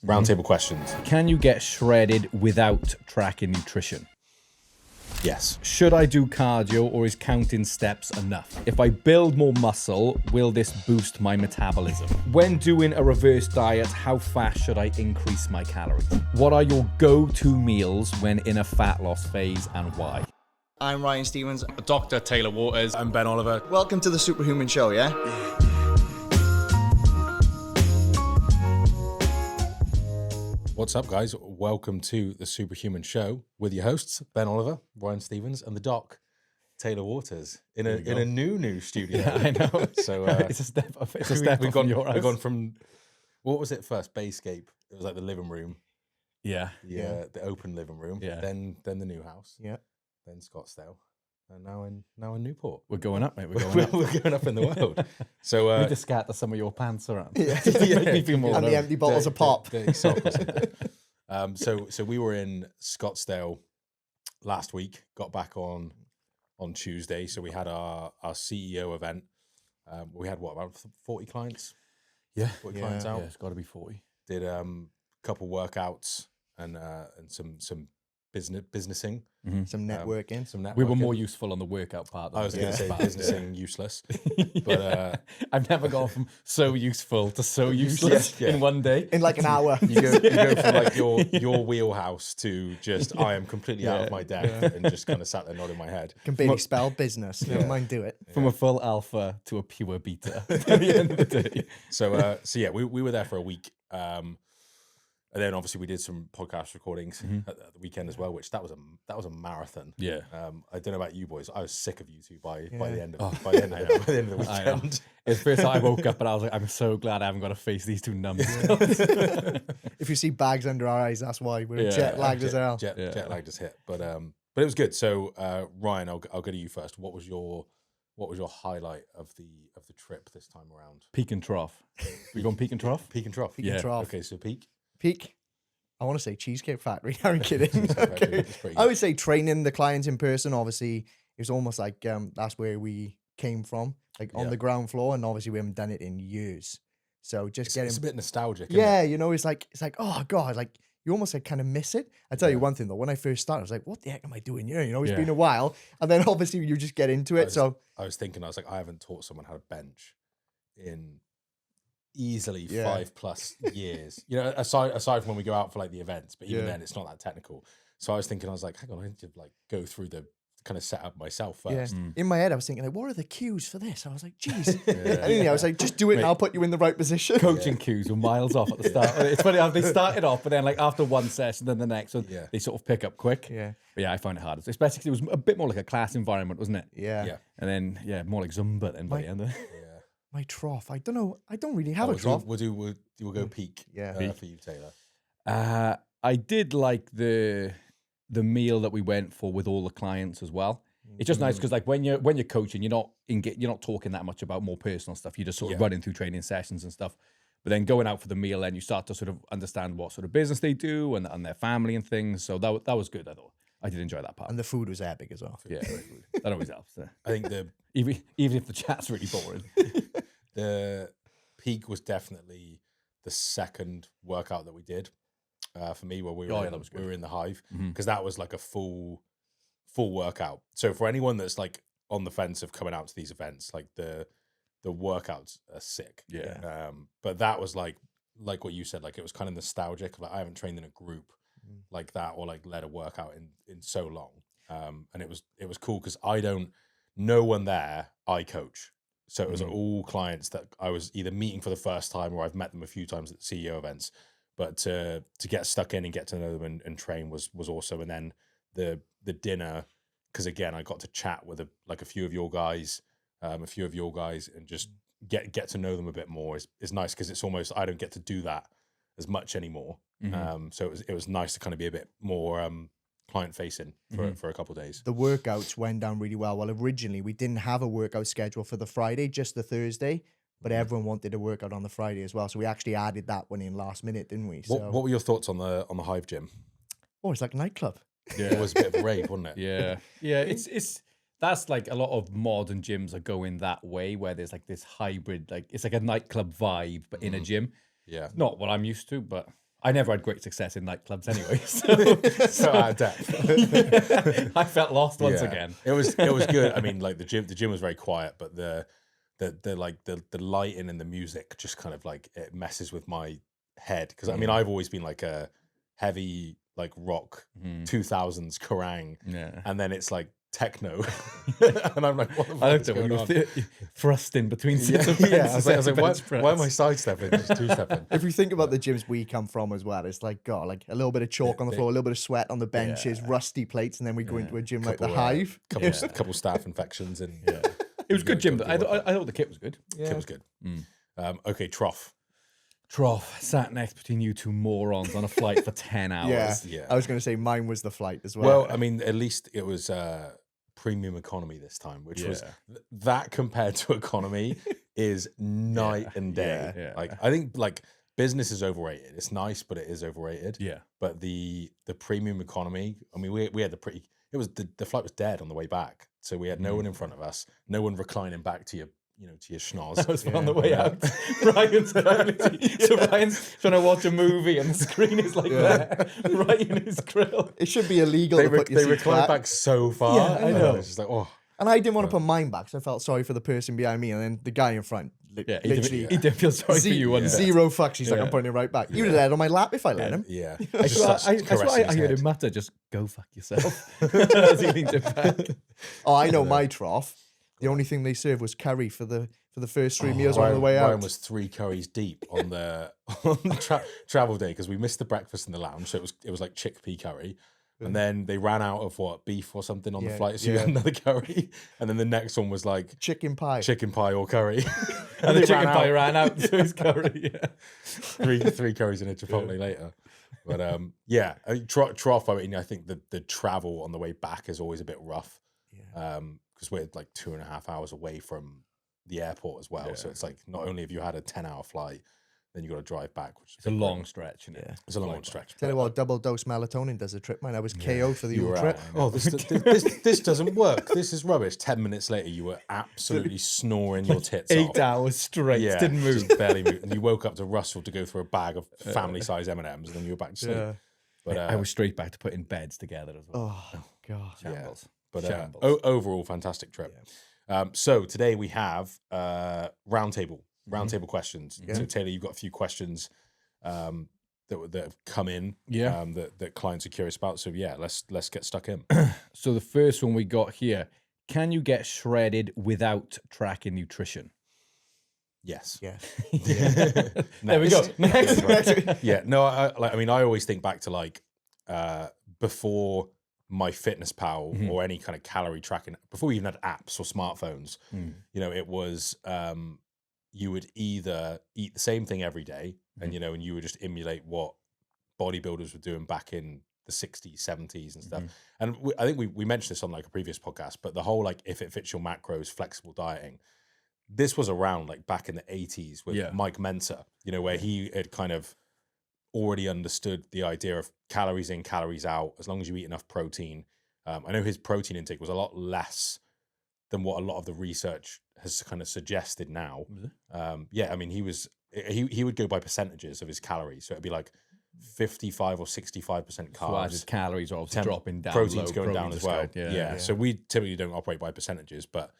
Roundtable questions. Can you get shredded without tracking nutrition? Yes. Should I do cardio or is counting steps enough? If I build more muscle, will this boost my metabolism? When doing a reverse diet, how fast should I increase my calories? What are your go-to meals when in a fat loss phase and why? I'm Ryan Stevens. Dr. Taylor Waters. I'm Ben Oliver. Welcome to the Superhuman Show, yeah? What's up, guys? Welcome to the Superhuman Show with your hosts, Ben Oliver, Ryan Stevens, and the doc, Taylor Waters, in a new studio. Yeah, I know. So it's a step up. It's a step we've up gone, from your house. we've gone from, what was it first? Bayscape. It was like the living room. Yeah. The open living room. Yeah. Then the new house. Yeah. Then Scottsdale. And now in Newport. We're going up, mate. We're going up. We're going up in the world. So we just scatter some of your pants around. Yeah. Make me feel more And alone. the empty bottles of pop. Dirty sock or something. So we were in Scottsdale last week, got back on Tuesday. So we had our CEO event. We had around 40 clients? Yeah. 40 clients out. Yeah, it's got to be 40. Did a couple workouts and some businessing. Some networking. Some networking. We were more useful on the workout part. I was going to say businessing useless. But I've never gone from so useful to so useless in one day. In like an hour. you go from like your wheelhouse to just I am completely out of my depth and just kind of sat there nodding my head. Can barely spell business. Never mind do it. From a full alpha to a pure beta at the end of the day. So yeah, we were there for a week. And then obviously we did some podcast recordings at the weekend as well, which that was a marathon. Yeah. I don't know about you boys. I was sick of you two by the end of Oh, the end of the weekend. It's the first time I woke up and I was like, I'm so glad I haven't got to face these two numbers. If you see bags under our eyes, that's why we're jet lagged as hell. Jet lagged as hit, but it was good. So Ryan, I'll go to you first. What was your highlight of the trip this time around? Peak and trough. We going peak and trough? Peak and trough. Peak and trough. Okay, so peak. Peak. I want to say Cheesecake Factory. I'm kidding. Factory, Okay. it's pretty I good. would say training the clients in person. Obviously, it was almost like that's where we came from, like on the ground floor. And obviously, we haven't done it in years. So just getting, It's a bit nostalgic. Isn't yeah, it? you know, it's like, oh God, like you almost like kind of miss it. I tell you one thing though, when I first started, I was like, what the heck am I doing here? You know, it's been a while. And then obviously you just get into it. I was thinking, I was like, I haven't taught someone how to bench in easily 5+ years. You know, aside from when we go out for like the events, but even then it's not that technical. So I was thinking, I was like, hang on, I need to like go through the kind of setup myself first. In my head, I was thinking, like, what are the cues for this? I was like, geez. And I was like, just do it and I'll put you in the right position. Coaching cues were miles off at the start. It's funny how they started off, but then like after one session, then the next one, they sort of pick up quick. Yeah. But yeah, I found it hard, especially because it was a bit more like a class environment, wasn't it? Yeah. And then, more like Zumba then by the end. My trough. I don't know. I don't really have a We'll trough. go peak. For you, Taylor. I did like the meal that we went for with all the clients as well. It's just nice because like when you're coaching, you're not talking that much about more personal stuff. You're just sort of running through training sessions and stuff. But then going out for the meal, then you start to sort of understand what sort of business they do and their family and things. So that was good. I thought I did enjoy that part. And the food was epic as well. Yeah, that always helps. I think even if the chat's really boring. the peak was definitely the second workout that we did for me, where we were in the Hive, because that was like a full workout. So for anyone that's like on the fence of coming out to these events, like the workouts are sick. But that was like what you said, like it was kind of nostalgic. Like I haven't trained in a group like that or like led a workout in so long. And it was cool because no one there I coach. So it was all clients that I was either meeting for the first time or I've met them a few times at CEO events. But to get stuck in and get to know them and train was awesome. And then the dinner, because again I got to chat with a few of your guys, and just get to know them a bit more is nice, because it's almost I don't get to do that as much anymore. So it was nice to kind of be a bit more client facing for a couple of days. The workouts went down really well. Well, originally we didn't have a workout schedule for the Friday, just the Thursday, but everyone wanted a workout on the Friday as well. So we actually added that one in last minute, didn't we? What were your thoughts on the Hive gym? Oh, it's like a nightclub. Yeah, it was a bit of a rave, wasn't it? Yeah. It's that's like a lot of modern gyms are going that way, where there's like this hybrid, like it's like a nightclub vibe, but in a gym. Yeah, Not what I'm used to, but I never had great success in nightclubs anyway. So out of depth. I felt lost once again. It was good. I mean, like the gym was very quiet, but the lighting and the music just kind of like it messes with my head, because I mean I've always been like a heavy like rock 2000s Kerrang, and then it's like techno, and I'm like, what the fuck is going on? Thrusting between sets of benches. I was like, why am I sidestepping, just two-stepping? If you think about the gyms we come from as well, it's like, God, like a little bit of chalk on the floor, a little bit of sweat on the benches, rusty plates, and then we go into a gym like the Hive. Couple staff infections, and it was good gym. I thought the kit was good. Kit was good. Okay, trough. Sat next between you two morons on a flight for 10 hours. Yeah. I was going to say mine was the flight as well. Well, I mean, at least it was premium economy this time, which was that compared to economy is night and day. Yeah. Like I think like business is overrated. It's nice, but it is overrated. Yeah. But the premium economy, I mean, we had the flight was dead on the way back, so we had no one in front of us, no one reclining back to your schnoz. That was on the way out. Ryan's trying to watch a movie and the screen is like there, right in his grill. It should be illegal to put your seats reclined back so far. Yeah, I know. It's just like, oh. And I didn't want to put mine back, so I felt sorry for the person behind me, and then the guy in front, literally, he did feel sorry for you. Zero fucks. He's like, I'm putting it right back. You'd have had it on my lap if I let him. Yeah. I heard him mutter, just go fuck yourself. As he leaned it back. Oh, I know my trough. The only thing they served was curry for the first 3 meals on the way out. Ryan was 3 curries deep on the travel day, because we missed the breakfast in the lounge, so it was like chickpea curry, and then they ran out of beef or something on the flight, so you had another curry, and then the next one was like chicken pie or curry, and the chicken pie ran out, so it's curry. Three curries in a Chipotle later. But I mean, trough. I mean, I think the travel on the way back is always a bit rough. Because we're like 2.5 hours away from the airport as well. So it's like, not only have you had a 10-hour flight, then you got to drive back, which is a long stretch. It's a long stretch. Tell you what, double dose melatonin does a trip, man. I was KO for the whole trip. Oh, this doesn't work. This is rubbish. 10 minutes later, you were absolutely snoring your tits off. 8 hours straight. Didn't move. Just barely moved. And you woke up to rustle to go through a bag of family-size M&Ms, and then you were back to sleep. But I was straight back to putting beds together as well. Oh, God. Shambles. But overall, fantastic trip. So today we have roundtable questions. So Taylor, you've got a few questions that have come in that clients are curious about. So let's get stuck in. So the first one we got here: can you get shredded without tracking nutrition? Yes. Yeah. There we go. Next. No, I mean, I always think back to like before MyFitnessPal or any kind of calorie tracking, before we even had apps or smartphones, it was you would either eat the same thing every day, and and you would just emulate what bodybuilders were doing back in the 60s, 70s and stuff. And I think we mentioned this on like a previous podcast, but the whole like if it fits your macros, flexible dieting, this was around like back in the 80s with Mike Mensa, where he had kind of already understood the idea of calories in, calories out, as long as you eat enough protein. I know his protein intake was a lot less than what a lot of the research has kind of suggested now. I mean, he would go by percentages of his calories. So it'd be like 55 or 65% carbs. So his calories are also dropping down. Protein's going down as well. Yeah. So we typically don't operate by percentages, but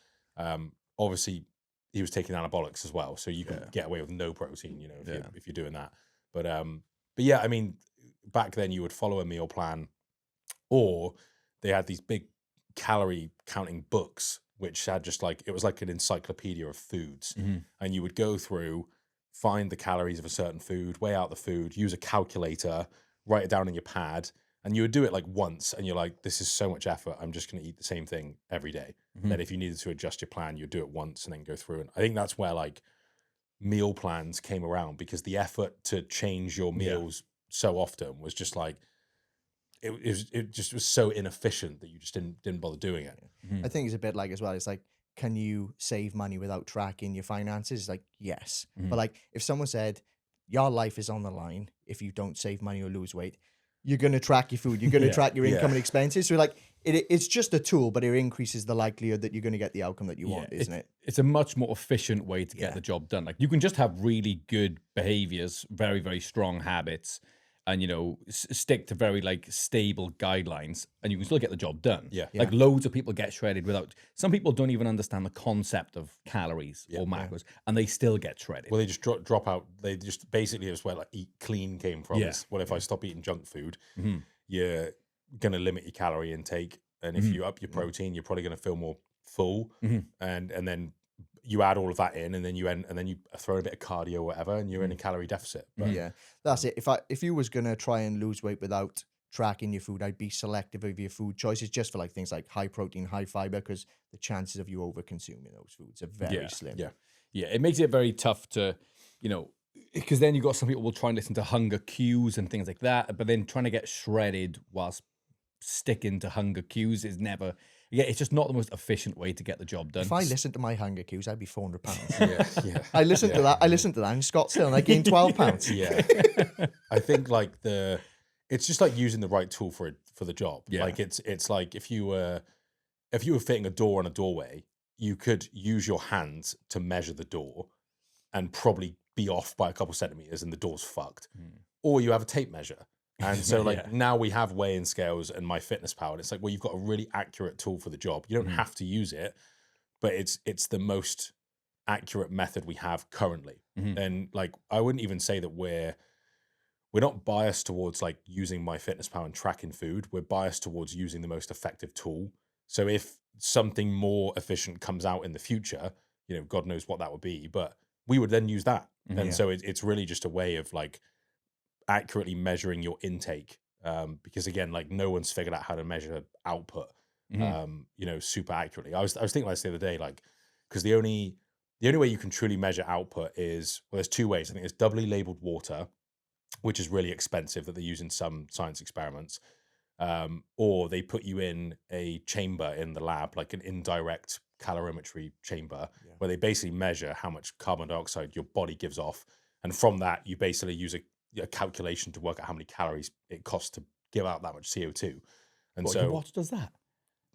obviously he was taking anabolics as well. So you can get away with no protein, if you're doing that. But yeah, I mean, back then you would follow a meal plan, or they had these big calorie counting books, which had just like, it was like an encyclopedia of foods. And you would go through, find the calories of a certain food, weigh out the food, use a calculator, write it down in your pad. And you would do it like once, and you're like, this is so much effort. I'm just going to eat the same thing every day. Then if you needed to adjust your plan, you'd do it once and then go through. And I think that's where like meal plans came around, because the effort to change your meals so often was just like, it just was so inefficient that you just didn't bother doing it. I think it's a bit like as well, it's like, can you save money without tracking your finances? It's like, yes. But like, if someone said your life is on the line if you don't save money or lose weight, you're going to track your food, you're going to track your income and expenses. So like, it's just a tool, but it increases the likelihood that you're going to get the outcome that you want, isn't it? It's a much more efficient way to get the job done. Like, you can just have really good behaviors, very, very strong habits, and, you know, stick to very like stable guidelines, and you can still get the job done. Yeah. Like loads of people get shredded without, some people don't even understand the concept of calories or macros, and they still get shredded. Well, they just drop out. They just basically is where like eat clean came from. Is, well, if I stop eating junk food, you're going to limit your calorie intake. And if you up your protein, you're probably going to feel more full. And then you add all of that in, and then you throw a bit of cardio or whatever, and you're in a calorie deficit. But Yeah, that's it. If you was gonna try and lose weight without tracking your food, I'd be selective of your food choices, just for like things like high protein, high fiber, because the chances of you over consuming those foods are very slim. Yeah, it makes it very tough to, you know, because then you've got some people will try and listen to hunger cues and things like that, but then trying to get shredded whilst sticking to hunger cues is never, it's just not the most efficient way to get the job done. If I listened to my hunger cues, I'd be 400 pounds. yeah. I listened to that in Scottsdale, and I gained 12 pounds. Yeah. I think like it's just like using the right tool for the job. Yeah. Like it's like if you were fitting a door on a doorway, you could use your hands to measure the door and probably be off by a couple centimeters and the door's fucked. Or you have a tape measure. And so like now we have weigh-in scales and MyFitnessPal, and it's like, well, you've got a really accurate tool for the job. You don't have to use it, but it's the most accurate method we have currently. And like, I wouldn't even say that we're not biased towards like using MyFitnessPal and tracking food. We're biased towards using the most effective tool. So if something more efficient comes out in the future, you know, God knows what that would be, but we would then use that. And so it's really just a way of like accurately measuring your intake, because again, like no one's figured out how to measure output, you know, super accurately. I was thinking about this the other day, like, because the only way you can truly measure output is, well, there's two ways. I think there's doubly labeled water, which is really expensive, that they use in some science experiments, or they put you in a chamber in the lab, like an indirect calorimetry chamber, where they basically measure how much carbon dioxide your body gives off, and from that you basically use a calculation to work out how many calories it costs to give out that much CO2. And so your watch does that?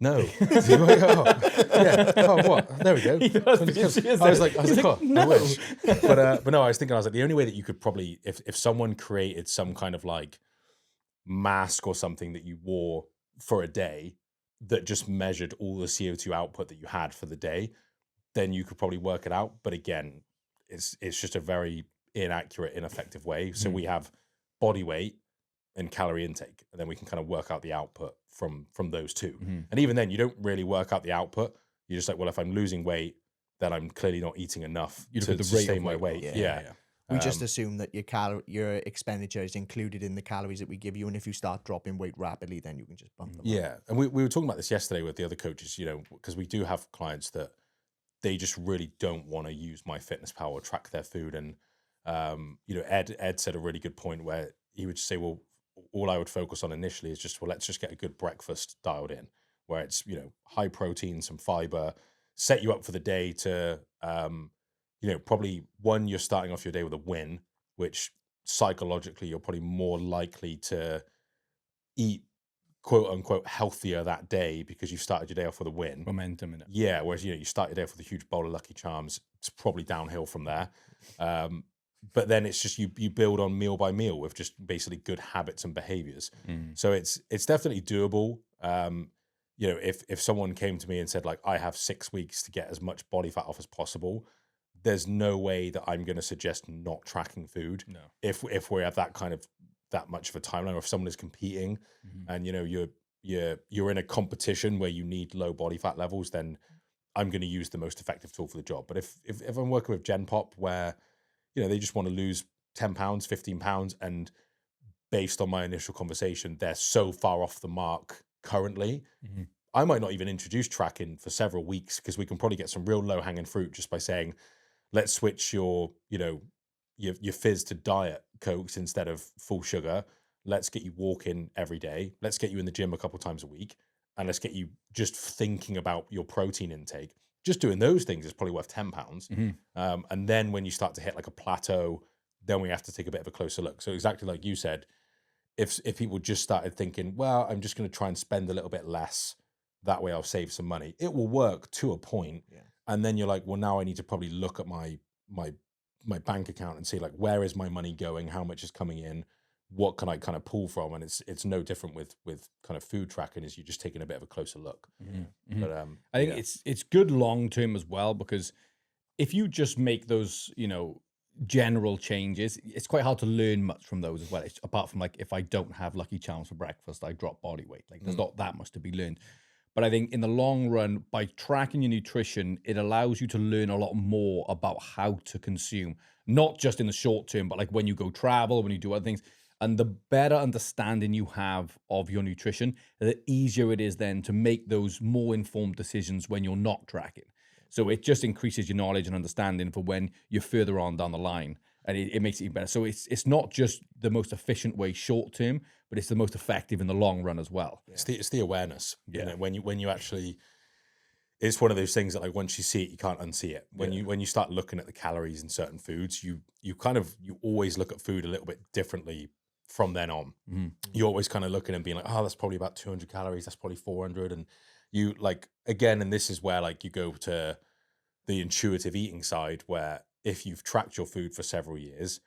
No. Yeah. Oh, what? There we go. I was like, oh, no. I wish. But no, I was like, the only way that you could probably, if someone created some kind of like mask or something that you wore for a day that just measured all the CO2 output that you had for the day, then you could probably work it out. But again, it's just a very inaccurate, ineffective way. So we have body weight and calorie intake, and then we can kind of work out the output from those two. And even then, you don't really work out the output. You're just like, well, if I'm losing weight, then I'm clearly not eating enough to sustain my weight. Yeah. We just assume that your expenditure is included in the calories that we give you, and if you start dropping weight rapidly, then you can just bump them up. Yeah, and we were talking about this yesterday with the other coaches, you know, because we do have clients that they just really don't want to use MyFitnessPal or track their food. And you know, Ed said a really good point where he would say, well, all I would focus on initially is just, well, let's just get a good breakfast dialed in, where it's, you know, high protein, some fiber, set you up for the day to, you know, probably one, you're starting off your day with a win, which psychologically you're probably more likely to eat quote unquote healthier that day because you've started your day off with a win. Momentum in it. Yeah, whereas, you know, you start your day off with a huge bowl of Lucky Charms, it's probably downhill from there. But then it's just you build on meal by meal with just basically good habits and behaviors. So it's definitely doable. You know, if someone came to me and said like, I have 6 weeks to get as much body fat off as possible, there's no way that I'm going to suggest not tracking food. No. If we have that much of a timeline, or if someone is competing and, you know, you're in a competition where you need low body fat levels, then I'm going to use the most effective tool for the job. But if I'm working with Gen Pop, where, you know, they just want to lose 10 pounds, 15 pounds, and based on my initial conversation, they're so far off the mark currently, I might not even introduce tracking for several weeks, because we can probably get some real low hanging fruit just by saying, let's switch your fizz to diet Cokes instead of full sugar. Let's get you walking every day. Let's get you in the gym a couple times a week. And let's get you just thinking about your protein intake. Just doing those things is probably worth 10 pounds. And then when you start to hit like a plateau, then we have to take a bit of a closer look. So exactly like you said, if people just started thinking, well, I'm just going to try and spend a little bit less, that way I'll save some money, it will work to a point. And then you're like, well, now I need to probably look at my bank account and see like, where is my money going? How much is coming in? what can I kind of pull from? And it's no different with kind of food tracking, is you're just taking a bit of a closer look. But I think it's good long term as well, because if you just make those, general changes, it's quite hard to learn much from those as well. It's, apart from like, if I don't have Lucky Charms for breakfast, I drop body weight. Like there's not that much to be learned. But I think in the long run, by tracking your nutrition, it allows you to learn a lot more about how to consume, not just in the short term, but like when you go travel, when you do other things. And the better understanding you have of your nutrition, the easier it is then to make those more informed decisions when you're not tracking. So it just increases your knowledge and understanding for when you're further on down the line, and it makes it even better. So it's not just the most efficient way short term, but it's the most effective in the long run as well. It's the awareness. You know, when you actually, it's one of those things that like once you see it, you can't unsee it. When you start looking at the calories in certain foods, you always look at food a little bit differently from then on. You're always kind of looking and being like, oh, that's probably about 200 calories. That's probably 400. And you like, again, and this is where like you go to the intuitive eating side, where if you've tracked your food for several years,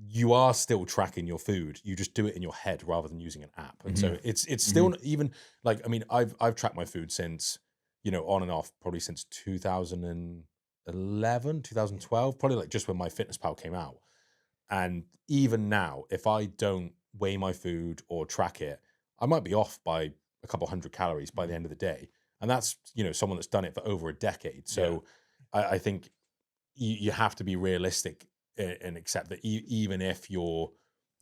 you are still tracking your food. You just do it in your head rather than using an app. And so it's still even like, I mean, I've tracked my food since, on and off, probably since 2011, 2012, probably like just when my MyFitnessPal came out. And even now, if I don't weigh my food or track it, I might be off by a couple hundred calories by the end of the day. And that's, someone that's done it for over a decade. So I think you have to be realistic and accept that even if you're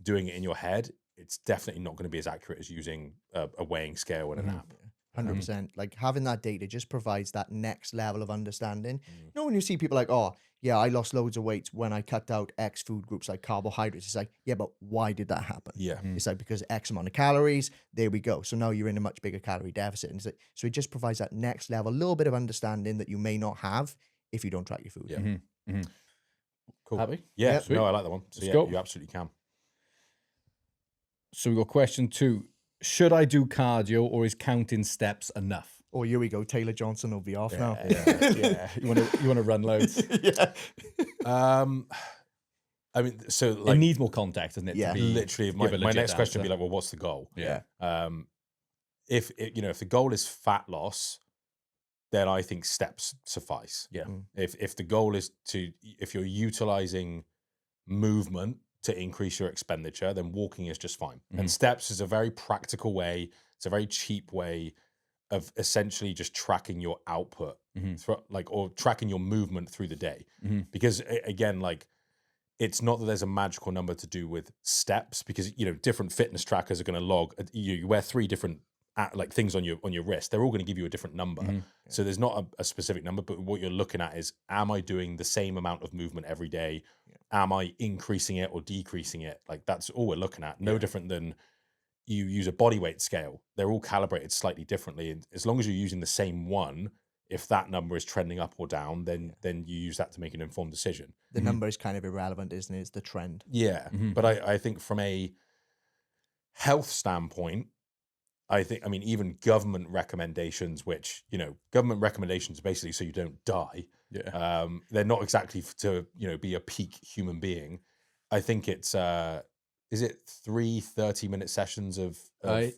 doing it in your head, it's definitely not going to be as accurate as using a weighing scale and an app. 100%. Like having that data just provides that next level of understanding. When you see people like, oh, yeah, I lost loads of weight when I cut out X food groups like carbohydrates. It's like, yeah, but why did that happen? Yeah. It's like, because X amount of calories, there we go. So now you're in a much bigger calorie deficit. And it's like, so it just provides that next level, a little bit of understanding that you may not have if you don't track your food. Yeah. Cool. Happy? Yeah. Sweet. No, I like that one. So Let's go. you absolutely can. So we got question 2. Should I do cardio, or is counting steps enough? Oh, here we go. Taylor Johnson will be off now. Yeah. You want to run loads? Yeah. I mean, so like it needs more context, doesn't it? Yeah. To be, literally, give a my legit next question would answer. be like, well, what's the goal? Yeah. If the goal is fat loss, then I think steps suffice. Yeah. If the goal is if you're utilizing movement to increase your expenditure, then walking is just fine. And steps is a very practical way. It's a very cheap way of essentially just tracking your output, or tracking your movement through the day. Because again, like, it's not that there's a magical number to do with steps, because different fitness trackers are going to log. You wear 3 different like things on your wrist. They're all going to give you a different number. So there's not a specific number, but what you're looking at is, am I doing the same amount of movement every day? Am I increasing it or decreasing it? Like, that's all we're looking at. No different than you use a body weight scale. They're all calibrated slightly differently. And as long as you're using the same one, if that number is trending up or down, then you use that to make an informed decision. The number is kind of irrelevant, isn't it? It's the trend. Yeah. But I think from a health standpoint, I mean, even government recommendations, which, government recommendations basically so you don't die. Yeah. They're not exactly to, be a peak human being. I think it's, is it 3 30-minute sessions of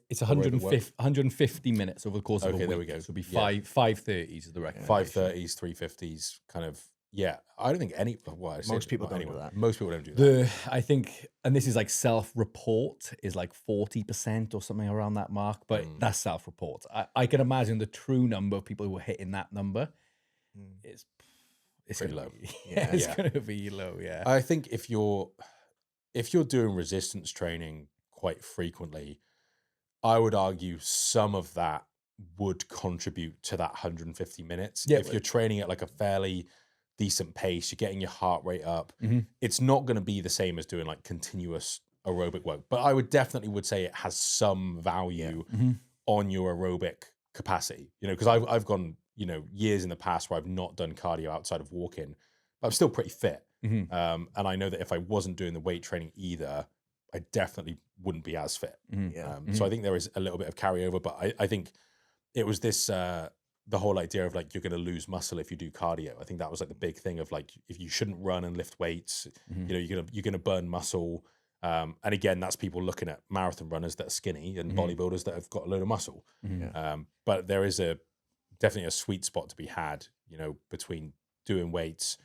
it's 150 minutes over the course of a week. There we go. So it'll be 5:30s is the recommendation. 5:30s, 3:50s, kind of. Yeah, I don't think most people don't do that. Most people don't do that. I think, and this is like self-report is like 40% or something around that mark, but that's self-report. I can imagine the true number of people who are hitting that number is it's pretty gonna low. Be, it's going to be low. Yeah, I think if you're doing resistance training quite frequently, I would argue some of that would contribute to that 150 minutes. Yeah, if you're training at like a fairly decent pace, you're getting your heart rate up, it's not going to be the same as doing like continuous aerobic work. But I would say it has some value on your aerobic capacity, because I've gone, years in the past where I've not done cardio outside of walking, but I'm still pretty fit. And I know that if I wasn't doing the weight training either, I definitely wouldn't be as fit. So I think there is a little bit of carryover, but I think it was this, the whole idea of like, you're going to lose muscle if you do cardio. I think that was like the big thing of like, if you shouldn't run and lift weights, you're going to burn muscle. And again, that's people looking at marathon runners that are skinny and bodybuilders that have got a load of muscle. But there is definitely a sweet spot to be had, you know, between doing weights,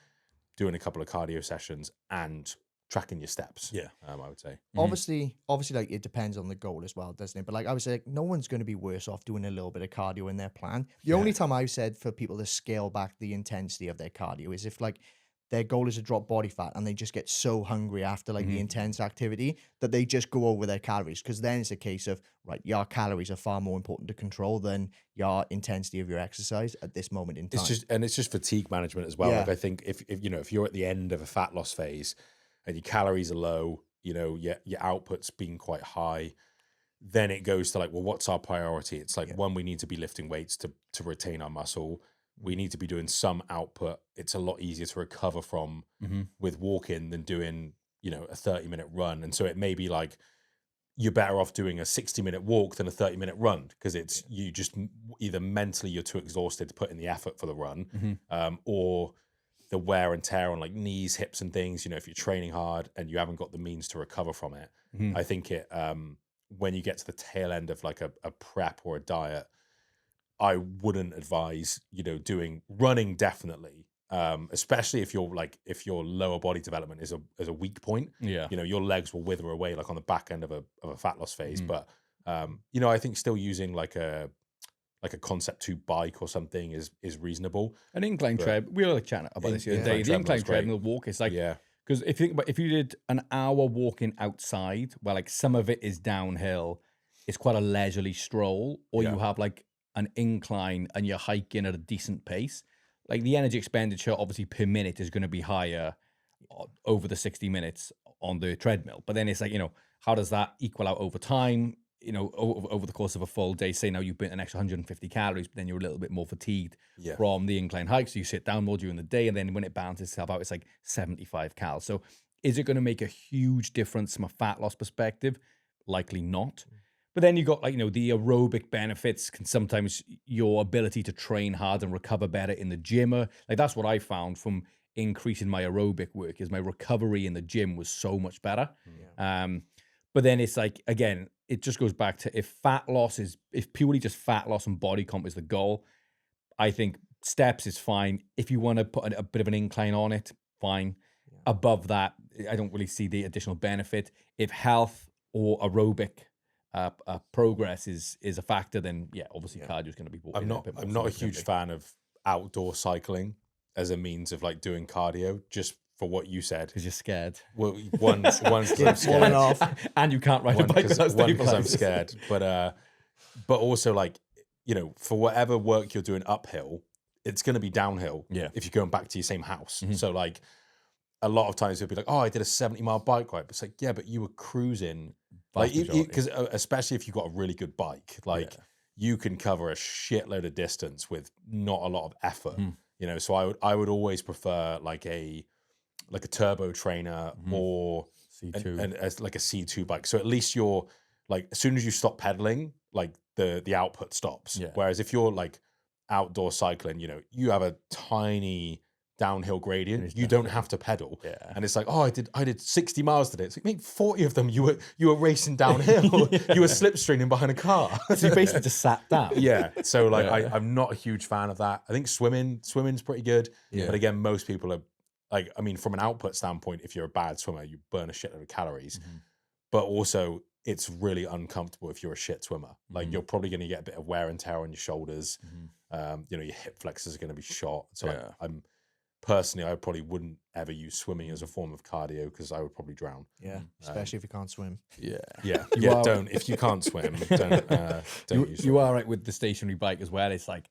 doing a couple of cardio sessions, and tracking your steps. I would say. Obviously, like it depends on the goal as well, doesn't it? But like I was like, no one's going to be worse off doing a little bit of cardio in their plan. The only time I've said for people to scale back the intensity of their cardio is if like their goal is to drop body fat and they just get so hungry after like the intense activity that they just go over their calories. Because then it's a case of, right, your calories are far more important to control than your intensity of your exercise at this moment in time. It's just fatigue management as well. Like I think if you know, if you're at the end of a fat loss phase and your calories are low, you know, your output's been quite high, then it goes to like, well, what's our priority? It's like, one, we need to be lifting weights to retain our muscle. We need to be doing some output. It's a lot easier to recover from with walking than doing, you know, a 30-minute run. And so it may be like you're better off doing a 60-minute walk than a 30-minute run, because it's you just either mentally you're too exhausted to put in the effort for the run, or the wear and tear on like knees, hips and things, you know, if you're training hard and you haven't got the means to recover from it. I think it when you get to the tail end of like a prep or a diet, I wouldn't advise, you know, running definitely, especially if your lower body development is a weak point. You know, your legs will wither away like on the back end of a fat loss phase. But you know, I think still using like a Concept 2 bike or something is reasonable. An incline tread. We were chatting about this the other day. The incline treadmill walk is like, because if you think about, if you did an hour walking outside, where like some of it is downhill, it's quite a leisurely stroll, or you have like an incline and you're hiking at a decent pace, like the energy expenditure obviously per minute is going to be higher over the 60 minutes on the treadmill. But then it's like, you know, how does that equal out over time? You know, over the course of a full day, say now you've burnt an extra 150 calories, but then you're a little bit more fatigued from the incline hike. So you sit down more during the day, and then when it balances itself out, it's like 75 calories. So is it going to make a huge difference from a fat loss perspective? Likely not. But then you got like, you know, the aerobic benefits can sometimes your ability to train hard and recover better in the gym. Like that's what I found from increasing my aerobic work, is my recovery in the gym was so much better. But then it's like, again, it just goes back to if purely just fat loss and body comp is the goal, I think steps is fine. If you want to put a bit of an incline on it, fine. Above that, I don't really see the additional benefit. If health or aerobic progress is a factor, then obviously cardio is going to be. I'm not a huge fan of outdoor cycling as a means of like doing cardio, just for what you said, because you're scared. Well, one's because I'm scared, and you can't ride a bike because I'm scared, but also like, you know, for whatever work you're doing uphill, it's going to be downhill. If you're going back to your same house. So like a lot of times it'll be like, oh, I did a 70-mile bike ride, but it's like, yeah, but you were cruising. Like, because especially if you've got a really good bike, like you can cover a shitload of distance with not a lot of effort, you know. So I would always prefer like a turbo trainer or C2 and like a C2 bike. So at least you're like, as soon as you stop pedaling, like the output stops. Whereas if you're like outdoor cycling, you know, you have a tiny downhill gradient, you don't have to pedal. And it's like, oh, I did 60 miles today. It's like, mate, 40 of them you were racing downhill. You were slipstreaming behind a car. So you basically just sat down. So like I'm not a huge fan of that. I think swimming's pretty good. But again, most people are like, I mean, from an output standpoint, if you're a bad swimmer, you burn a shitload of calories. But also it's really uncomfortable if you're a shit swimmer. Like you're probably going to get a bit of wear and tear on your shoulders. You know, your hip flexors are going to be shot. So I'm personally, I probably wouldn't ever use swimming as a form of cardio, because I would probably drown. Especially if you can't swim. Don't. If you can't swim, don't use. You are right with the stationary bike as well. It's like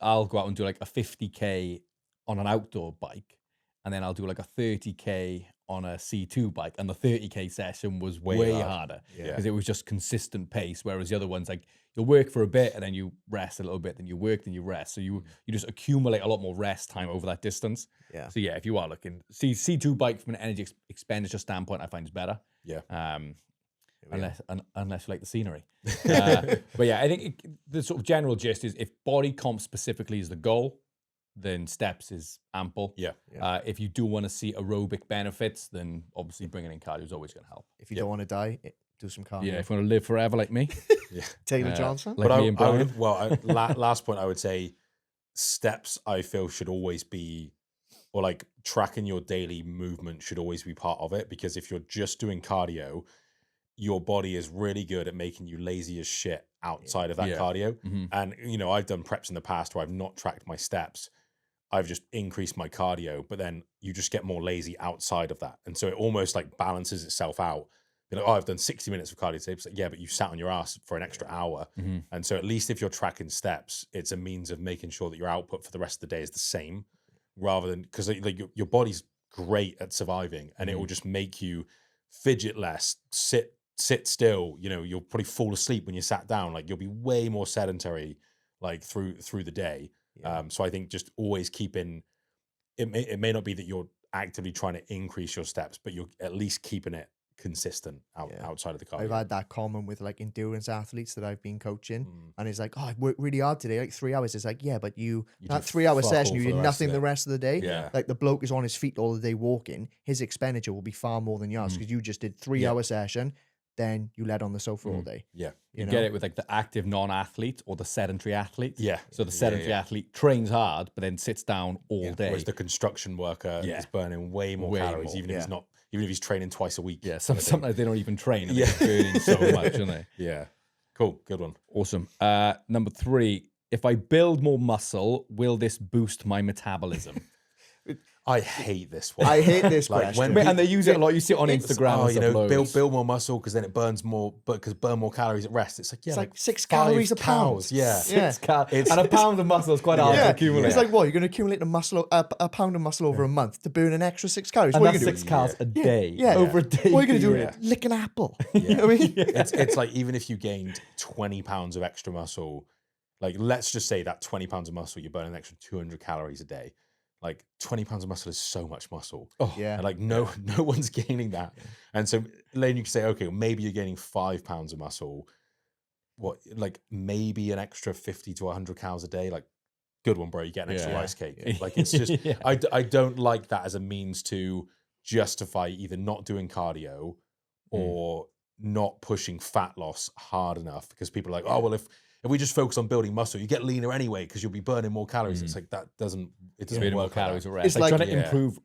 I'll go out and do like a 50k on an outdoor bike, and then I'll do like a 30k on a C2 bike, and the 30k session was way harder because it was just consistent pace, whereas the other ones, like, you'll work for a bit and then you rest a little bit, then you work, then you rest, so you just accumulate a lot more rest time over that distance. So if you are looking, C2 bike from an energy expenditure standpoint, I find is better. Unless you like the scenery. But I think the sort of general gist is, if body comp specifically is the goal, then steps is ample. Yeah. If you do want to see aerobic benefits, then obviously bringing in cardio is always going to help. If you don't want to die, do some cardio. Yeah, if you want to live forever like me, Taylor Johnson. like me and Brian. Last point, I would say steps, I feel, should always be, or like tracking your daily movement should always be part of it, because if you're just doing cardio, your body is really good at making you lazy as shit outside of that cardio. Mm-hmm. And, you know, I've done preps in the past where I've not tracked my steps. I've just increased my cardio, but then you just get more lazy outside of that. And so it almost like balances itself out. You're like, oh, I've done 60 minutes of cardio today. It's like, yeah, but you sat on your ass for an extra hour. Mm-hmm. And so at least if you're tracking steps, it's a means of making sure that your output for the rest of the day is the same, rather than, because like your body's great at surviving, and it will just make you fidget less, sit still. You know, you'll probably fall asleep when you sat down. Like you'll be way more sedentary, like through the day. So I think just always keeping it may not be that you're actively trying to increase your steps, but you're at least keeping it consistent outside of the cardio. I've had that common with like endurance athletes that I've been coaching, and it's like, oh, I worked really hard today, like 3 hours. It's like, yeah, but that 3 hour session, you did nothing the rest of the day. Yeah. Like the bloke is on his feet all the day walking. His expenditure will be far more than yours because you just did 3 hour session, then you led on the sofa all day. Yeah. You get it with like the active non-athlete or the sedentary athlete. Yeah. So the sedentary athlete trains hard, but then sits down all day. Whereas the construction worker is burning way more calories, even if he's not, even if he's training twice a week. Yeah, sometimes they don't even train. And they're burning so much, aren't they? Yeah. Cool. Good one. Awesome. Number 3, if I build more muscle, will this boost my metabolism? I hate this one. I hate this Like, question. And they use it a lot. You see it on Instagram. Oh, and you stuff, know, loads. build more muscle because then it burns more, but because burn more calories at rest. It's like, yeah, It's like 6 5 calories a pound. cows. Yeah. Yeah. And a pound of muscle is quite hard to accumulate. It's like, what, you're going to accumulate a pound of muscle over a month to burn an extra 6 calories? And What are that's you going 6 to do? calories a day. Over a day. What are you going to do? Yeah. Lick an apple. You know what I mean? It's like, even if you gained 20 pounds of extra muscle, like let's just say that 20 pounds of muscle, you're burning an extra 200 calories a day. Like 20 pounds of muscle is so much muscle. Oh, yeah. And like no one's gaining that. And so then you can say, okay, well, maybe you're gaining 5 pounds of muscle. What, like maybe an extra 50 to 100 calories a day? Like, good one, bro. You get an extra rice cake. Like it's just, I don't like that as a means to justify either not doing cardio or not pushing fat loss hard enough, because people are like, oh, well, if we just focus on building muscle, you get leaner anyway because you'll be burning more calories. It's like it doesn't burning more work calories like or rest. It's like like- trying to improve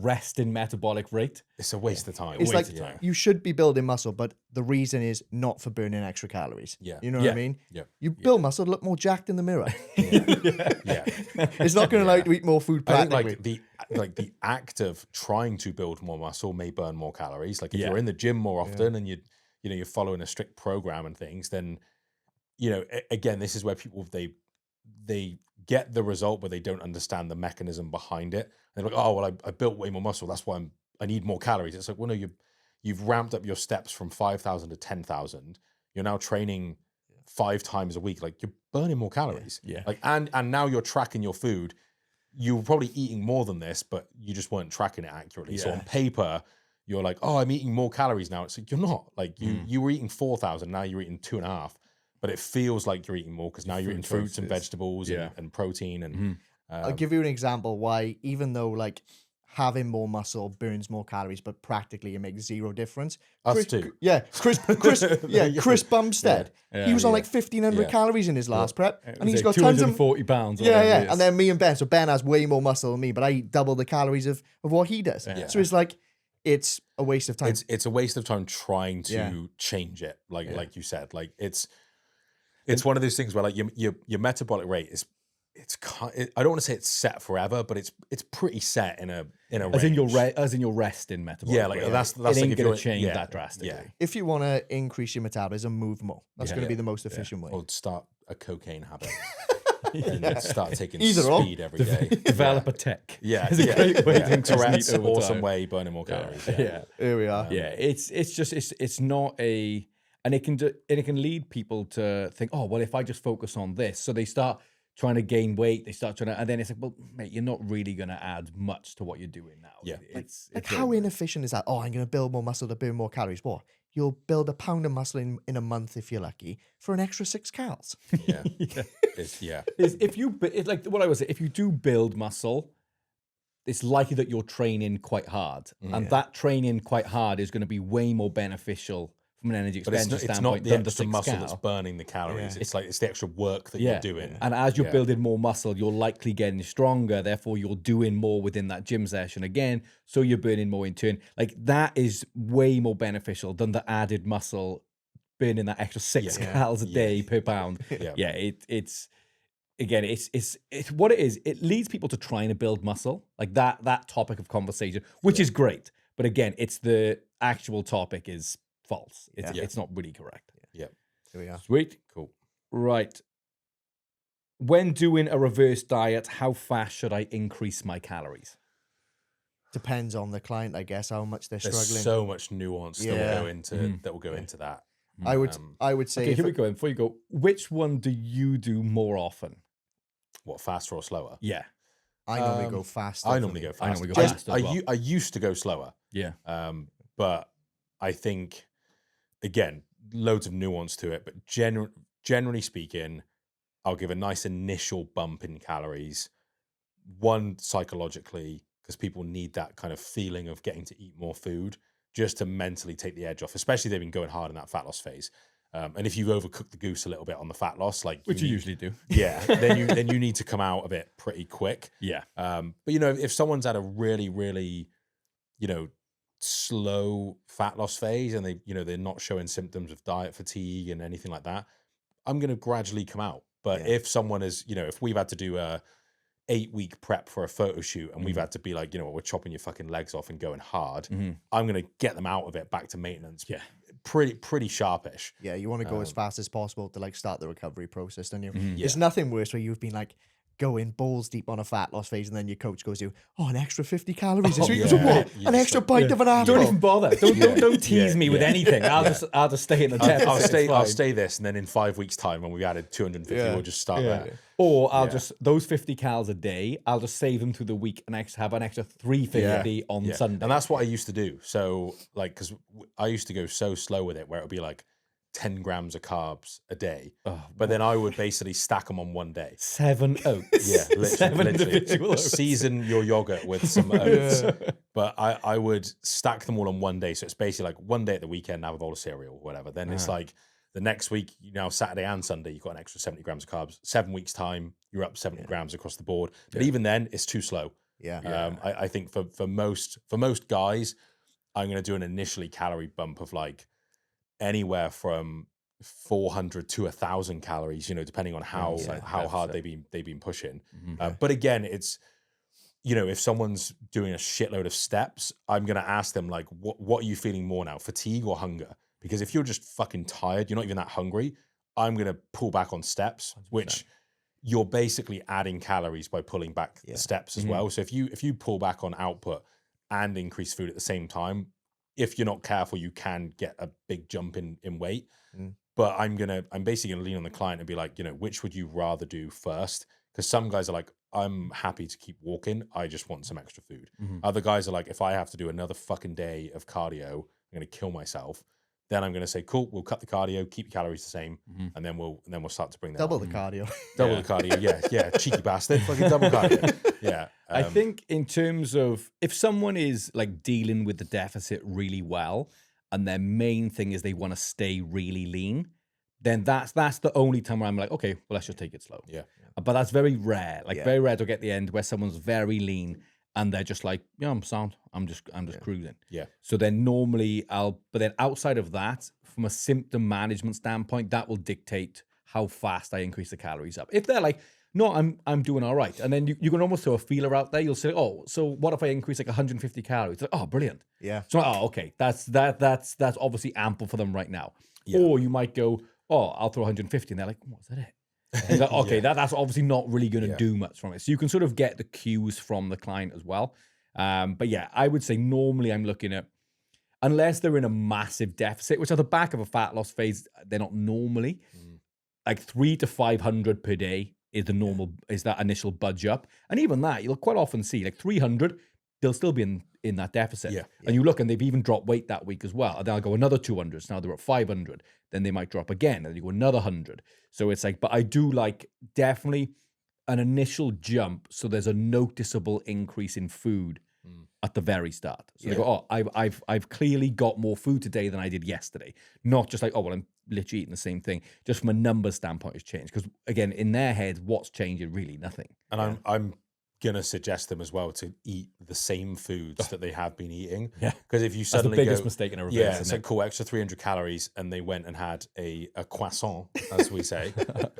rest in metabolic rate. It's a waste of time. It's Waste like of time. you should be building muscle, but the reason is not for burning extra calories. Yeah. You know what I mean? Yeah. You build muscle, look more jacked in the mirror. Yeah. It's not going to allow you to eat more food I think practically. like the act of trying to build more muscle may burn more calories. Like if you're in the gym more often and you're following a strict program and things, then again, this is where people they get the result, but they don't understand the mechanism behind it. And they're like, oh well, I built way more muscle, that's why I need more calories. It's like, well, no, you've ramped up your steps from 5,000 to 10,000. You're now training 5 times a week. Like you're burning more calories. Yeah. Like and now you're tracking your food. You were probably eating more than this, but you just weren't tracking it accurately. So on paper, you're like, oh, I'm eating more calories now. It's like, you're not. Like you were eating 4,000, now you're eating 2.5. But it feels like you're eating more because now you're eating fruits and vegetables and protein. And I'll give you an example why, even though like having more muscle burns more calories, but practically it makes zero difference. Us too. Yeah, Chris Bumstead. He was on like 1,500 calories in his last prep, and he's got tons of 240 pounds. or Yeah, whatever yeah. it is. And then me and Ben. So Ben has way more muscle than me, but I eat double the calories of what he does. So it's like, it's a waste of time. it's a waste of time trying to change it. Like you said, like it's one of those things where like your metabolic rate is I don't want to say it's set forever, but it's pretty set in a as in your rest in metabolic. yeah, like rate. that's it like ain't if gonna you're change yeah, that drastically. Yeah. If you want to increase your metabolism, move more. That's going to be the most efficient way. Or start a cocaine habit and start taking Either or. speed every day. Develop a tech. Yeah, It's a great way to increase Tourette's, meat over awesome time. way, burning more calories. Yeah. Here we are. Yeah, it's not a, and it can lead people to think, oh well, if I just focus on this, so they start trying to gain weight, they start trying to, and then it's like, well, mate, you're not really going to add much to what you're doing now. Yeah. it's Like how inefficient is that? Oh, I'm going to build more muscle to burn more calories. What? you'll build a pound of muscle in a month if you're lucky for an extra 6 calories. Yeah. Yeah. It's like what I was saying, if you do build muscle, it's likely that you're training quite hard. And that training quite hard is going to be way more beneficial from an energy But expenditure it's standpoint not the than the extra 6 muscle cal. that's burning the calories. Yeah. It's the extra work that you're doing. And as you're building more muscle, you're likely getting stronger. Therefore, you're doing more within that gym session again. So you're burning more in turn. Like that is way more beneficial than the added muscle burning that extra 6 calories a day per pound. It's again, it's what it is. It leads people to trying to build muscle, like that topic of conversation, which is great. But again, it's the actual topic is false. It's not really correct. Yeah. Here we are. Sweet. Cool. Right. When doing a reverse diet, how fast should I increase my calories? Depends on the client, I guess, how much they're There's struggling. so much nuance that will go into that. I would say Okay, here we go. And before you go, which one do you do more often? What, faster or slower? Yeah. I normally go faster. I normally go I faster. normally go faster as well. I used to go slower. Yeah. But I think, again, loads of nuance to it. But generally speaking, I'll give a nice initial bump in calories. One, psychologically, because people need that kind of feeling of getting to eat more food just to mentally take the edge off, especially they've been going hard in that fat loss phase. And if you've overcooked the goose a little bit on the fat loss, like which you usually do. Yeah. then you need to come out of it pretty quick. Yeah. But if someone's had a really, really, slow fat loss phase and they're not showing symptoms of diet fatigue and anything like that, I'm going to gradually come out. But if someone is, if we've had to do a 8-week prep for a photo shoot and we've had to be like, we're chopping your fucking legs off and going hard, I'm going to get them out of it back to maintenance. Yeah. Pretty sharpish. Yeah, you want to go as fast as possible to like start the recovery process, don't you? Yeah. There's nothing worse where you've been like going balls deep on a fat loss phase and then your coach goes to you, an extra 50 calories this week. yeah. So what? You An just extra like- bite of an apple. Don't even bother. Don't tease me with Yeah. anything. I'll just stay in the tent. I'll stay this, and then in 5 weeks' time, when we've added 250, we'll just start there. Or I'll just those 50 calories a day. I'll just save them through the week and have an extra 350 on Sunday. And that's what I used to do. So, like, because I used to go so slow with it, where it would be like 10 grams of carbs a day, but then I would basically stack them on one day. 7 oats. Yeah, Seven individual oats. Season your yogurt with some oats. But I would stack them all on one day. So it's basically like one day at the weekend, have a bowl of cereal or whatever. Then it's like the next week, Saturday and Sunday, you've got an extra 70 grams of carbs. 7 weeks' time, you're up 70 grams across the board. But even then, it's too slow. I think for most guys, I'm going to do an initially calorie bump of like anywhere from 400 to 1,000 calories, depending on how hard they've been pushing. But again, it's if someone's doing a shitload of steps, I'm going to ask them like, what are you feeling more now, fatigue or hunger? Because if you're just fucking tired, you're not even that hungry, I'm going to pull back on steps, 100%. Which you're basically adding calories by pulling back the steps as well. So if you pull back on output and increase food at the same time, if you're not careful, you can get a big jump in weight. But I'm basically gonna lean on the client and be like, which would you rather do first? Because some guys are like, I'm happy to keep walking, I just want some extra food. Other guys are like, if I have to do another fucking day of cardio, I'm gonna kill myself. Then I'm gonna say, cool, we'll cut the cardio, keep your calories the same, and then we'll start to bring that Double up. the cardio. Double the cardio, yeah, cheeky bastard, fucking double cardio, yeah. I think in terms of if someone is like dealing with the deficit really well and their main thing is they want to stay really lean, then that's the only time where I'm like, okay, well, let's just take it slow. Yeah. But that's very rare. Very rare to get the end where someone's very lean and they're just like, yeah, I'm sound. I'm just cruising. Yeah. So then normally but then outside of that, from a symptom management standpoint, that will dictate how fast I increase the calories up. If they're like, no, I'm doing all right. And then you can almost throw a feeler out there. You'll say, oh, so what if I increase like 150 calories? Like, oh, brilliant. Yeah. So, okay, that's obviously ample for them right now. Yeah. Or you might go, oh, I'll throw 150. And they're like, what's that it? And like, okay, that's obviously not really going to do much from it. So you can sort of get the cues from the client as well. But yeah, I would say normally I'm looking at, unless they're in a massive deficit, which at the back of a fat loss phase, they're not normally, like 300 to 500 per day is the normal, is that initial budge up. And even that, you'll quite often see like 300, they'll still be in that deficit. Yeah. And you look, and they've even dropped weight that week as well. And then I'll go another 200. So now they're at 500. Then they might drop again, and then you go another 100. So it's like, but I do like definitely an initial jump. So there's a noticeable increase in food at the very start. So they go, oh, I've clearly got more food today than I did yesterday. Not just like, oh, well, I'm literally eating the same thing. Just from a numbers standpoint, it's changed. Because again, in their head, what's changing? Really nothing. And I'm gonna suggest them as well to eat the same foods that they have been eating. Yeah. Because if you That's the suddenly biggest mistake in a reverse. yeah, isn't it's it? like cool, extra 300 calories, and they went and had a croissant, as we say,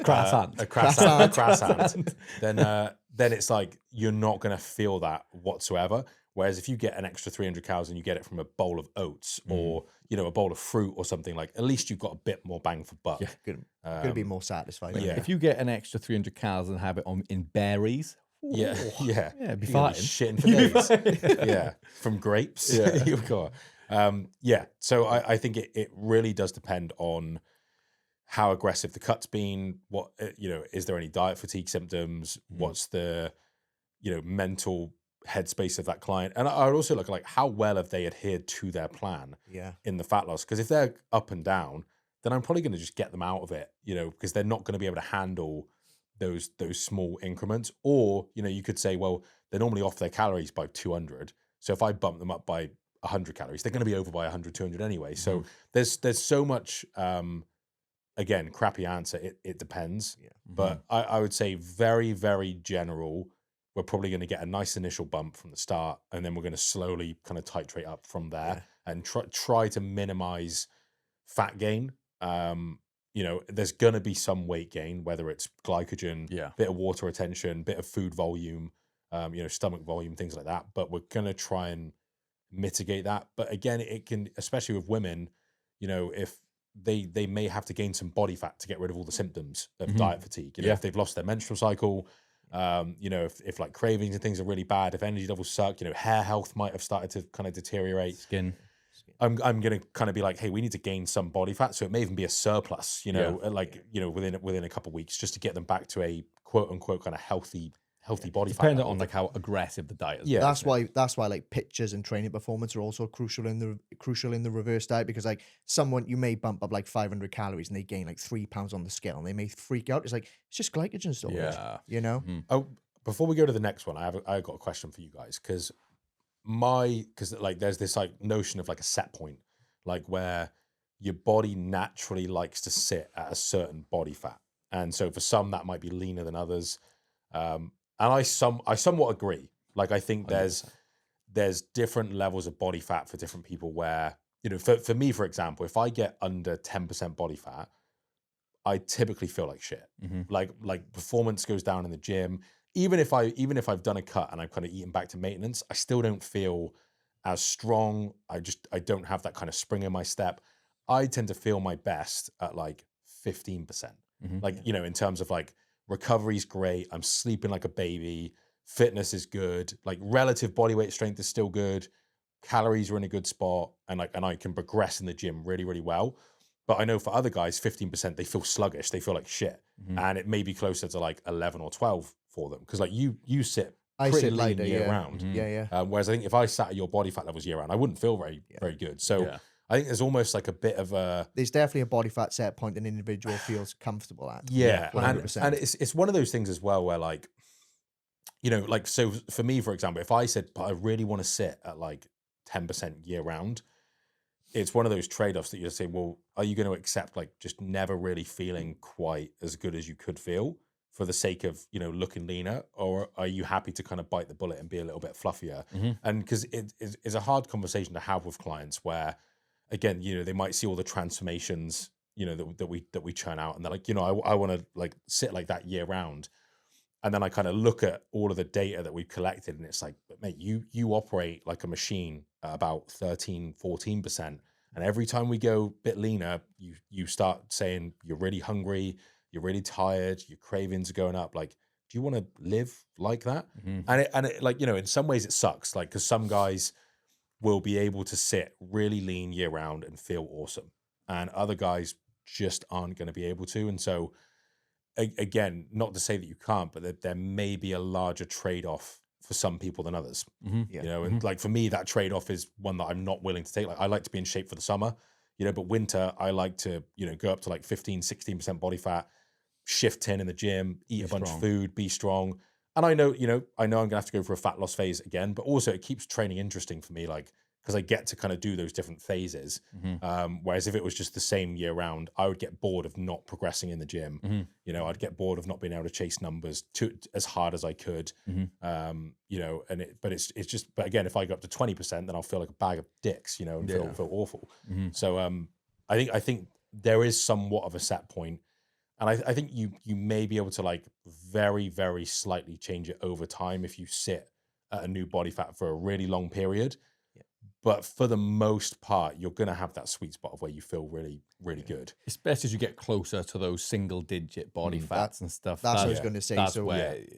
Croissant. a croissant, then it's like you're not gonna feel that whatsoever. Whereas if you get an extra 300 calories and you get it from a bowl of oats or a bowl of fruit or something, like at least you've got a bit more bang for buck. Yeah, gonna be more satisfied. yeah. If you get an extra 300 calories and have it in berries, Yeah, yeah, it'd be You're gonna fine. shitting for days. Yeah, from grapes. Yeah. You've got. Yeah. So I think it really does depend on how aggressive the cut's been. What is there any diet fatigue symptoms? What's the mental headspace of that client? And I would also look at like how well have they adhered to their plan in the fat loss? Because if they're up and down, then I'm probably going to just get them out of it. Because they're not going to be able to handle those small increments. Or you could say, well, they're normally off their calories by 200, so if I bump them up by 100 calories, they're going to be over by 100 200 anyway. So there's so much again, crappy answer, it depends. But I would say very, very general, we're probably going to get a nice initial bump from the start, and then we're going to slowly kind of titrate up from there and try to minimize fat gain. There's going to be some weight gain, whether it's glycogen, bit of water retention, bit of food volume, stomach volume, things like that. But we're going to try and mitigate that. But again, it can, especially with women, if they may have to gain some body fat to get rid of all the symptoms of diet fatigue. If they've lost their menstrual cycle, if like cravings and things are really bad, if energy levels suck, hair health might have started to kind of deteriorate. Skin. I'm going to kind of be like, hey, we need to gain some body fat. So it may even be a surplus, within a couple of weeks, just to get them back to a quote unquote kind of healthy body fat. Depending on like how aggressive the diet is. Yeah. That's why like pitches and training performance are also crucial in the reverse diet, because like someone, you may bump up like 500 calories and they gain like 3 pounds on the scale and they may freak out. It's like, it's just glycogen storage. Yeah. Oh, before we go to the next one, I've got a question for you guys, because like there's this like notion of like a set point, like where your body naturally likes to sit at a certain body fat, and so for some that might be leaner than others. And I somewhat agree. Like I think there's different levels of body fat for different people. Where for me, for example, if I get under 10% body fat, I typically feel like shit. Like performance goes down in the gym. Even if I've done a cut and I've kind of eaten back to maintenance, I still don't feel as strong. I don't have that kind of spring in my step. I tend to feel my best at like 15%. Like, in terms of like recovery's great. I'm sleeping like a baby. Fitness is good. Like relative body weight strength is still good. Calories are in a good spot. And I can progress in the gym really, really well. But I know for other guys, 15%, they feel sluggish. They feel like shit. And it may be closer to like 11 or 12 for them. Because like you sit pretty lean lighter, year round. Whereas I think if I sat at your body fat levels year round, I wouldn't feel very, very good. So I think there's almost like a bit of a... There's definitely a body fat set point an individual feels comfortable at. Yeah. 100%. And it's one of those things as well where like, like, so for me, for example, if I said, but I really want to sit at like 10% year round, it's one of those trade-offs that you say, well, are you going to accept like just never really feeling quite as good as you could feel for the sake of, looking leaner? Or are you happy to kind of bite the bullet and be a little bit fluffier? And because it's a hard conversation to have with clients where, again, they might see all the transformations, that we churn out, and they're like, I want to like sit like that year round. And then I kind of look at all of the data that we've collected, and it's like, mate, you operate like a machine at about 13, 14%. And every time we go a bit leaner, you start saying you're really hungry, you're really tired, your cravings are going up. Like, do you want to live like that? And it like, in some ways it sucks, like, because some guys will be able to sit really lean year round and feel awesome, and other guys just aren't going to be able to. And so again, not to say that you can't, but there may be a larger trade-off for some people than others. Yeah. You know, and like for me, that trade-off is one that I'm not willing to take. Like I like to be in shape for the summer, you know, but winter, I like to, you know, go up to like 15-16% body fat, shift 10 in the gym, eat a bunch of food, be strong. And I know, you know, I'm gonna have to go for a fat loss phase again, but also it keeps training interesting for me, like, because I get to kind of do those different phases. Whereas if it was just the same year round, I would get bored of not progressing in the gym. You know, I'd get bored of not being able to chase numbers as hard as I could. You know, but again, if I go up to 20%, then I'll feel like a bag of dicks, you know, and feel awful. So I think there is somewhat of a set point. And I think you may be able to like very, very slightly change it over time if you sit at a new body fat for a really long period. But for the most part, you're going to have that sweet spot of where you feel really, really good. Especially as you get closer to those single-digit body fats and stuff. That's what I was going to say. So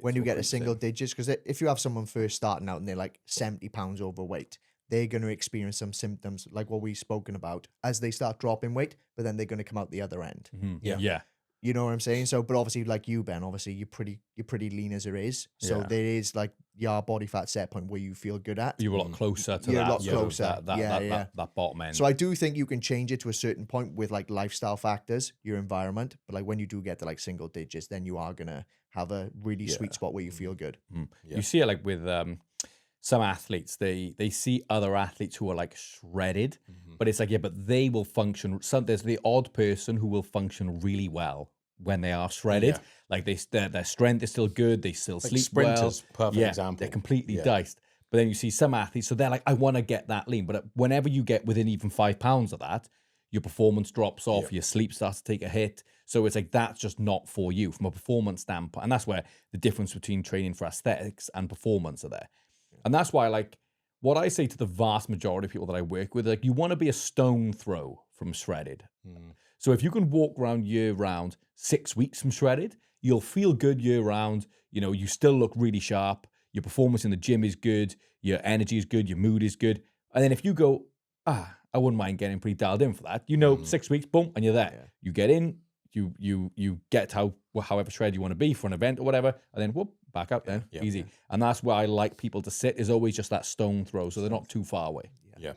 when you get to single digits, digits, because if you have someone first starting out and they're like 70 pounds overweight, they're going to experience some symptoms like what we've spoken about as they start dropping weight, but then they're going to come out the other end. Yeah. You know what I'm saying? So, but obviously, like you, Ben, obviously you're pretty lean as it is. So there is like your body fat set point where you feel good at. You're a lot closer to You're that. a lot closer. That bottom end. So I do think you can change it to a certain point with like lifestyle factors, your environment. But like when you do get to like single digits, then you are gonna have a really sweet spot where you feel good. You see it like with some athletes, they see other athletes who are like shredded, but it's like, yeah, but they will function. There's the odd person who will function really well when they are shredded. Like their strength is still good. They still Like sleep sprinters, well. perfect example. They're completely diced. But then you see some athletes, so they're like, I want to get that lean. But whenever you get within even 5 pounds of that, your performance drops off, your sleep starts to take a hit. So it's like, that's just not for you from a performance standpoint. And that's where the difference between training for aesthetics and performance are there. And that's why, like, what I say to the vast majority of people that I work with, like, you want to be a stone throw from shredded. So if you can walk around year round 6 weeks from shredded, you'll feel good year round. You know, you still look really sharp. Your performance in the gym is good. Your energy is good. Your mood is good. And then if you go, I wouldn't mind getting pretty dialed in for that. You know, 6 weeks, boom, and you're there. Yeah. You get in, you get however shredded you want to be for an event or whatever, and then whoop, back up then, easy. And that's where I like people to sit, is always just that stone throw, so they're not too far away. Yeah.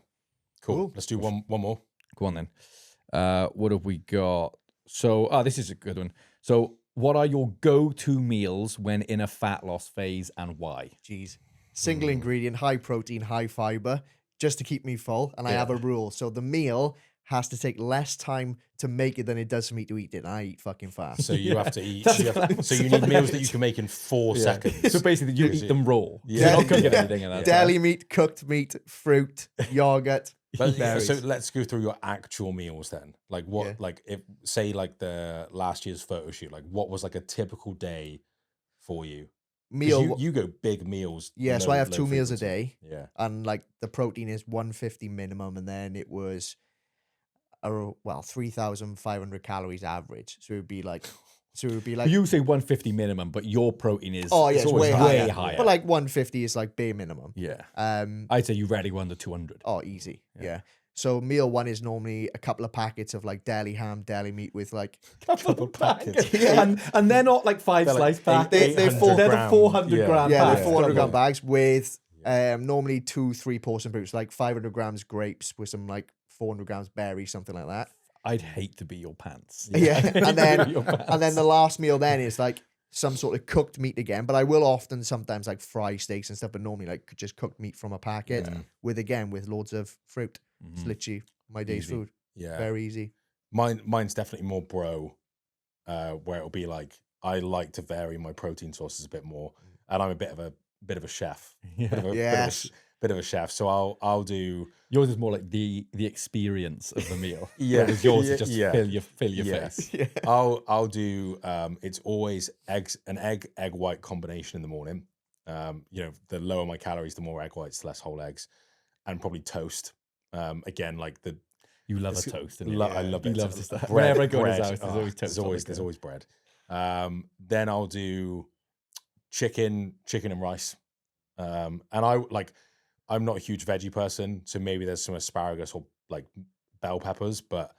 Cool. Let's do one more. Go on then. What have we got? So, this is a good one. So, what are your go-to meals when in a fat loss phase and why? Jeez. Single ingredient, high protein, high fiber, just to keep me full. And I have a rule. So the meal has to take less time to make it than it does for me to eat it. And I eat fucking fast. So you have to eat. So you need meals that you can make in 4 seconds. So basically, you eat them raw. You're not cooking anything in that. Deli meat, cooked meat, fruit, yogurt. So let's go through your actual meals then. Like what, like if say like the last year's photo shoot, like what was like a typical day for you? Meal. You go big meals. Yeah, so I have 2 meals a day. Yeah. And like the protein is 150 minimum, and then it was 3,500 calories average. So it would be like you say 150 minimum, but your protein is it's way higher. higher. But like 150 is like bare minimum. Yeah. I'd say you rarely go under 200. Oh, easy. Yeah. So meal 1 is normally a couple of packets of like deli ham, deli meat with like couple of packets. And they're not like 5 slice packets. They're the 400 gram. Yeah, they're 400 gram bags with normally 2-3 portion fruits, like 500 grams grapes with some like 400 grams berries, something like that. I'd hate to be your pants. Yeah. And then the last meal then is like some sort of cooked meat again, but I will often sometimes like fry steaks and stuff, but normally like just cooked meat from a packet with loads of fruit. It's literally my day's food. Yeah. Very easy. Mine's definitely more bro, where it'll be like, I like to vary my protein sources a bit more. And I'm a bit of a chef. Bit of a chef. So I'll do. Yours is more like the experience of the meal. Whereas yours is just fill your face. Yeah. I'll do it's always an egg white combination in the morning. You know, the lower my calories, the more egg whites, the less whole eggs, and probably toast. Again, like you love a toast. I love it. He loves stuff. Whenever I go to his house, there's always toast. There's always bread. Then I'll do chicken and rice. And I'm not a huge veggie person, so maybe there's some asparagus or like bell peppers, but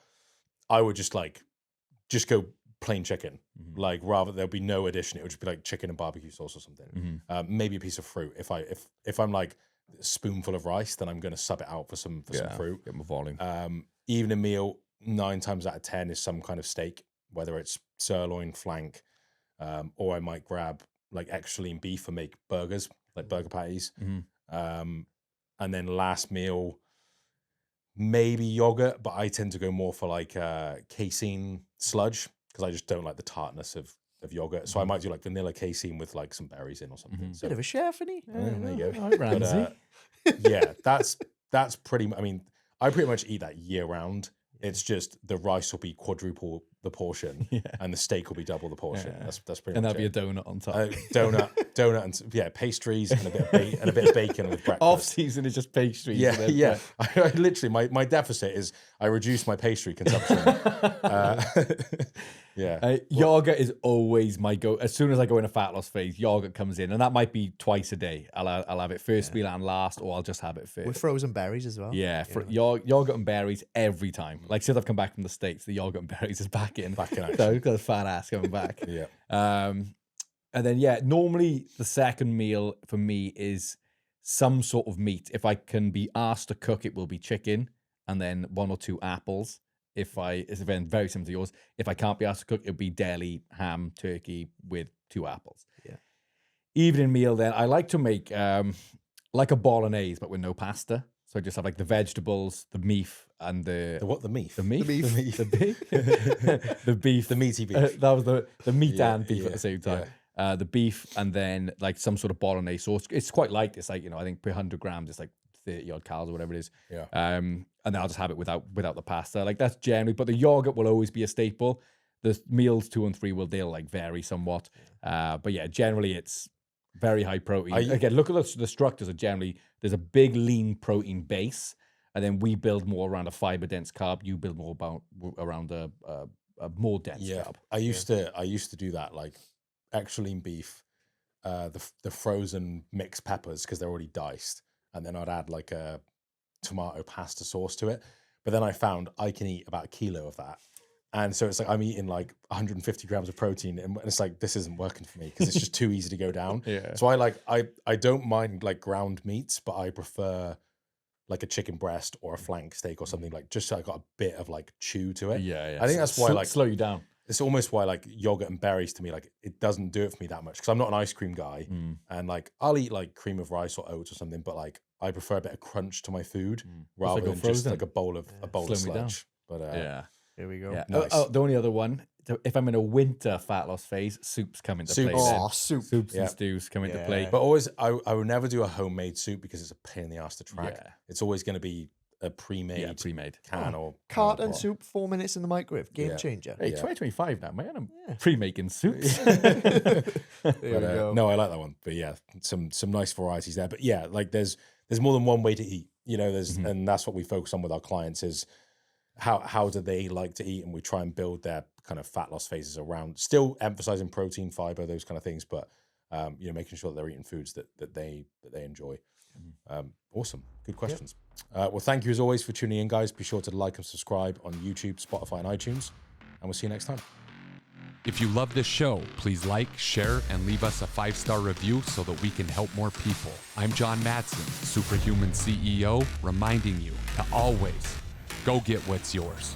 I would just go plain chicken. Like rather there'll be no addition. It would just be like chicken and barbecue sauce or something. Maybe a piece of fruit. If I'm like a spoonful of rice, then I'm going to sub it out for some fruit. Get more volume. Evening meal, 9 times out of 10 is some kind of steak, whether it's sirloin, flank, or I might grab like extra lean beef and make burgers, like burger patties. And then last meal, maybe yogurt, but I tend to go more for like casein sludge because I just don't like the tartness of yogurt. So I might do like vanilla casein with like some berries in or something. So, Bit of a chef, isn't he? there you go. All right, Ramsey. Yeah, that's pretty. I mean, I pretty much eat that year round. It's just the rice will be quadruple the portion, and the steak will be double the portion. That's pretty. And much that'll be a donut on top. Donut, and pastries and a bit of bacon with breakfast. Off season is just pastries. Yeah. I literally my deficit is I reduce my pastry consumption. Yogurt is always my go. As soon as I go in a fat loss phase, yogurt comes in, and that might be twice a day. I'll have it first meal and last, or I'll just have it first. With frozen berries as well. Yeah, yogurt and berries every time. Like since I've come back from the States, the yogurt and berries is back in. Action. So I've got a fat ass coming back. And then normally the second meal for me is some sort of meat. If I can be asked to cook, it will be chicken and then 1 or 2 apples. It's very similar to yours. If I can't be asked to cook, it'll be deli, ham, turkey with 2 apples. Yeah. Evening meal then, I like to make like a bolognese, but with no pasta. So I just have like the vegetables, the beef, and the what? The meat. The meat. The beef. The beef. The beef. The meaty beef. That was the meat and beef at the same time. The beef and then like some sort of bolognese sauce. It's quite light. It's like, I think per 100 grams, it's like 30 odd calories or whatever it is. Yeah. And then I'll just have it without the pasta. Like that's generally, but the yogurt will always be a staple. The meals 2 and 3 they'll like vary somewhat. But yeah, generally it's very high protein. Again, look at the structures are generally, there's a big lean protein base. And then we build more around a fiber dense carb. You build more around a more dense carb. I used to do that, like extra lean beef, the frozen mixed peppers because they're already diced, and then I'd add like a tomato pasta sauce to it. But then I found I can eat about 1 kilo of that, and so it's like I'm eating like 150 grams of protein, and it's like this isn't working for me because it's just too easy to go down. So I don't mind like ground meats, but I prefer like a chicken breast or a flank steak or something, like just so I got a bit of like chew to it. I think that's why like slow you down. It's almost why like yogurt and berries to me, like it doesn't do it for me that much because I'm not an ice cream guy, and like I'll eat like cream of rice or oats or something, but like I prefer a bit of crunch to my food rather than just like a bowl of sludge. But here we go. Yeah. Nice. The only other one, if I'm in a winter fat loss phase, soups come into play. Soup. Soups and stews come into play. But always, I would never do a homemade soup because it's a pain in the ass to track. It's always going to be a pre-made can or carton soup, 4 minutes in the microwave. Game changer. Hey, 2025 now, man. I'm pre-making soups. No, I like that one. But yeah, some nice varieties there. But yeah, like there's more than one way to eat. And that's what we focus on with our clients is how do they like to eat, and we try and build their kind of fat loss phases around, still emphasizing protein, fiber, those kind of things, but making sure that they're eating foods that they enjoy. Awesome, good questions. Well, thank you as always for tuning in, guys. Be sure to like and subscribe on YouTube, Spotify, and iTunes, and we'll see you next time. If you love this show, please like, share, and leave us a 5-star review so that we can help more people. I'm John Madsen, Superhuman CEO, reminding you to always go get what's yours.